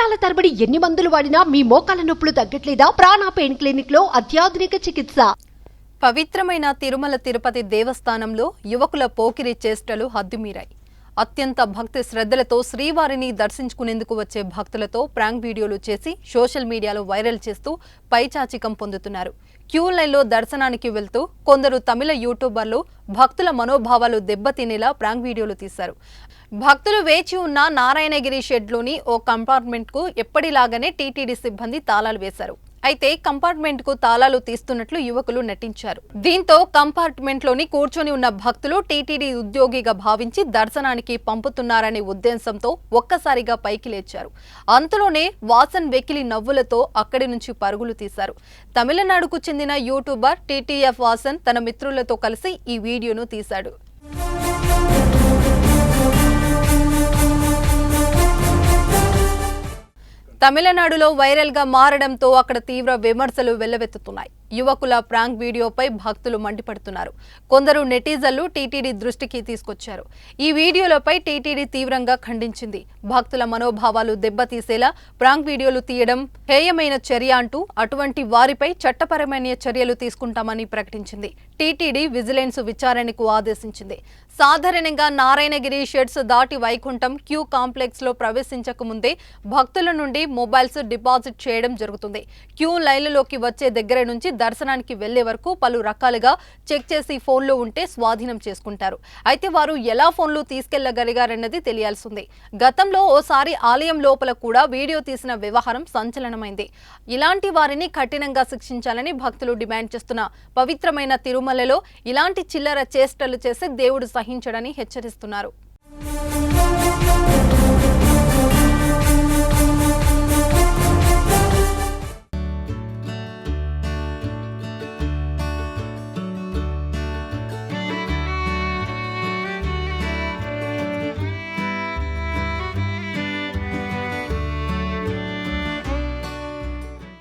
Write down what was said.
సంవత్సరాల తరబడి ఎన్ని మందులు వాడినా మీ మోకాల నొప్పులు తగ్గట్లేదా? ప్రాణ పెయిన్ క్లినిక్ లో అత్యాధునిక చికిత్స. పవిత్రమైన తిరుమల తిరుపతి దేవస్థానంలో యువకుల పోకిరి చేష్టలు హద్దుమీరాయి. అత్యంత భక్తి శ్రద్ధలతో శ్రీవారిని దర్శించుకునేందుకు వచ్చే భక్తులతో ప్రాంక్ వీడియోలు చేసి సోషల్ మీడియాలో వైరల్ చేస్తూ పైచాచికం పొందుతున్నారు. క్యూ లైన్లో దర్శనానికి వెళ్తూ కొందరు తమిళ యూట్యూబర్లు భక్తుల మనోభావాలు దెబ్బతినేలా ప్రాంక్ వీడియోలు తీశారు. భక్తులు వేచి ఉన్న నారాయణగిరి షెడ్లోని ఓ కంపార్ట్మెంట్కు ఎప్పటిలాగానే టీటీడీ సిబ్బంది తాళాలు వేశారు. అయితే కంపార్ట్మెంట్ కు తాళాలు తీస్తున్నట్లు యువకులు నటించారు. దీంతో కంపార్ట్మెంట్ లోని కూర్చొని ఉన్న భక్తులు టీటీడీ ఉద్యోగిగా భావించి దర్శనానికి పంపుతున్నారనే ఉద్దేశంతో ఒక్కసారిగా పైకి లేచారు. అంతలోనే వాసన్ వెకిలి నవ్వులతో అక్కడి నుంచి పరుగులు తీశారు. తమిళనాడుకు చెందిన యూట్యూబర్ టీటీఎఫ్ వాసన్ తన మిత్రులతో కలిసి ఈ వీడియోను తీశాడు. తమిళనాడులో వైరల్ గా మారడంతో అక్కడ తీవ్ర విమర్శలు వెల్లవెత్తుతున్నాయి. యువకుల ప్రాంక్ వీడియోపై భక్తులు మండిపడుతున్నారు. కొందరు నెటిజన్లు టీటీడీ దృష్టికి తీసుకొచ్చారు. ఈ వీడియోలపై టీటీడీ తీవ్రంగా ఖండించింది. భక్తుల మనోభావాలు దెబ్బతీసేలా ప్రాంక్ వీడియోలు తీయడం హేయమైన చర్య అంటూ అటువంటి వారిపై చట్టపరమైన చర్యలు తీసుకుంటామని ప్రకటించింది. టీటీడీ విజిలెన్స్ విచారణకు ఆదేశించింది. సాధారణంగా నారాయణగిరి షెడ్స్ దాటి వైకుంఠం క్యూ కాంప్లెక్స్ లో ప్రవేశించక ముందే భక్తుల నుండి మొబైల్స్ డిపాజిట్ చేయడం జరుగుతుంది. క్యూ లైన్లలోకి వచ్చే దగ్గర నుంచి దర్శనానికి వెళ్లే వరకు పలు రకాలుగా చెక్ చేసి ఫోన్లు ఉంటే స్వాధీనం చేసుకుంటారు. అయితే వారు ఎలా ఫోన్లు తీసుకెళ్లగలిగారన్నది తెలియాల్సింది. గతంలో ఓసారి ఆలయం లోపల కూడా వీడియో తీసిన వ్యవహారం సంచలనమైంది. ఇలాంటి వారిని కఠినంగా శిక్షించాలని భక్తులు డిమాండ్ చేస్తున్న పవిత్రమైన తిరుమలలో ఇలాంటి చిల్లర చేష్టలు చేసి దేవుడు సహించడని హెచ్చరిస్తున్నారు.